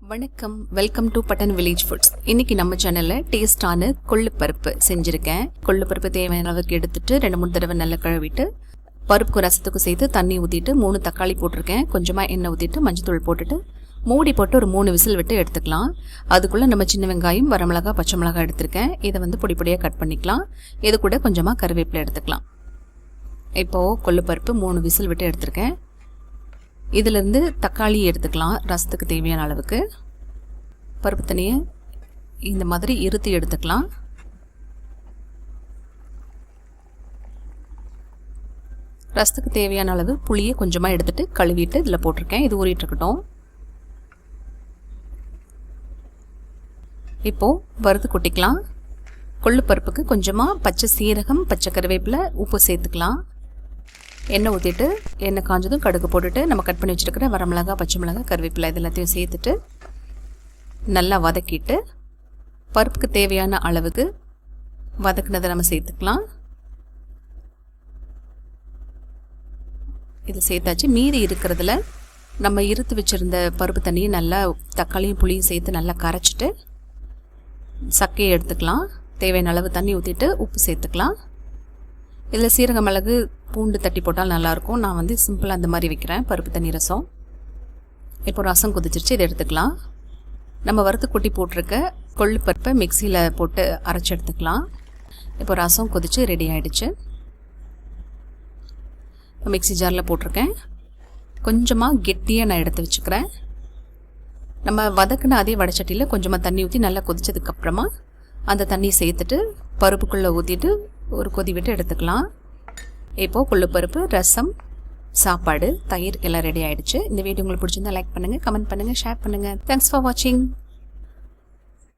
வணக்கம், welcome to button village foods. இன்னைக்கு நம்ம சேனல்ல டேஸ்டான கொள்ளுப்பருப்பு செஞ்சுருக்கேன். கொள்ளுப்பருப்பு தேவையான அளவுக்கு எடுத்துட்டு 2-3 தடவை நல்லா கழுவிட்டு பருப்புக்கு ரசத்துக்கு சேர்த்து தண்ணி ஊற்றிட்டு 3 தக்காளி போட்டிருக்கேன். கொஞ்சமாக எண்ணெய் ஊற்றிட்டு மஞ்சத்தூள் போட்டுட்டு மூடி போட்டு ஒரு 3 விசில் விட்டு எடுத்துக்கலாம். அதுக்குள்ளே நம்ம சின்ன வெங்காயம், வரமிளகா, பச்சை மிளகாய் எடுத்திருக்கேன். இதை வந்து பொடி பொடியாக கட் பண்ணிக்கலாம். இது கூட கொஞ்சமாக கருவேப்பிலை எடுத்துக்கலாம். இப்போது கொள்ளுப்பருப்பு 3 விசில் விட்டு எடுத்திருக்கேன். இதிலிருந்து தக்காளி எடுத்துக்கலாம். ரசத்துக்கு தேவையான அளவுக்கு பருப்பு தண்ணியை இந்த மாதிரி இருத்தி எடுத்துக்கலாம். ரசத்துக்கு தேவையான அளவு புளியை கொஞ்சமாக எடுத்துட்டு கழுவிட்டு இதில் போட்டிருக்கேன். இது ஊறிட்டு இருக்கட்டும். இப்போது வறுத்து கொட்டிக்கலாம். கொள்ளுப்பருப்புக்கு கொஞ்சமாக பச்சை சீரகம், பச்சை கருவேப்பிலை, உப்பு சேர்த்துக்கலாம். எண்ணெய் ஊற்றிட்டு எண்ணெய் காஞ்சதும் கடுகு போட்டுட்டு நம்ம கட் பண்ணி வச்சுருக்கிற வரமிளகா, பச்சை மிளகாய், கருவேப்பிலை இது எல்லாத்தையும் சேர்த்துட்டு நல்லா வதக்கிட்டு பருப்புக்கு தேவையான அளவுக்கு வதக்குனதை நம்ம சேர்த்துக்கலாம். இது சேர்த்தாச்சு. மீறி இருக்கிறதுல நம்ம இருத்து வச்சுருந்த பருப்பு தண்ணியை நல்லா தக்காளியும் புளியும் சேர்த்து நல்லா கரைச்சிட்டு சக்கையை எடுத்துக்கலாம். தேவையான அளவு தண்ணி ஊற்றிட்டு உப்பு சேர்த்துக்கலாம். இதில் சீரக, மிளகு, பூண்டு தட்டி போட்டால் நல்லாயிருக்கும். நான் வந்து சிம்பிளாக அந்த மாதிரி வைக்கிறேன் பருப்பு தண்ணி ரசம். இப்போ ரசம் கொதிச்சிருச்சு, இதை எடுத்துக்கலாம். நம்ம வறுத்து கொட்டி போட்டிருக்க கொள்ளுப்பருப்பை மிக்சியில் போட்டு அரைச்சி எடுத்துக்கலாம். இப்போ ரசம் கொதிச்சு ரெடி ஆகிடுச்சு. மிக்சி ஜாரில் போட்டிருக்கேன். கொஞ்சமாக கெட்டியாக நான் எடுத்து வச்சுக்கிறேன். நம்ம வதக்குன அதே வடைச்சட்டியில் கொஞ்சமாக தண்ணி ஊற்றி நல்லா கொதிச்சதுக்கப்புறமா அந்த தண்ணியை சேர்த்துட்டு பருப்புக்குள்ளே ஊற்றிட்டு ஒரு கொதி விட்டு எடுத்துக்கலாம். இப்போது கொள்ளுப்பருப்பு, ரசம், சாப்பாடு, தயிர் எல்லாம் ரெடி ஆகிடுச்சு. இந்த வீடியோ உங்களுக்கு பிடிச்சிருந்தா லைக் பண்ணுங்கள், கமெண்ட் பண்ணுங்கள், ஷேர் பண்ணுங்கள். தேங்க்ஸ் ஃபார் வாட்சிங்.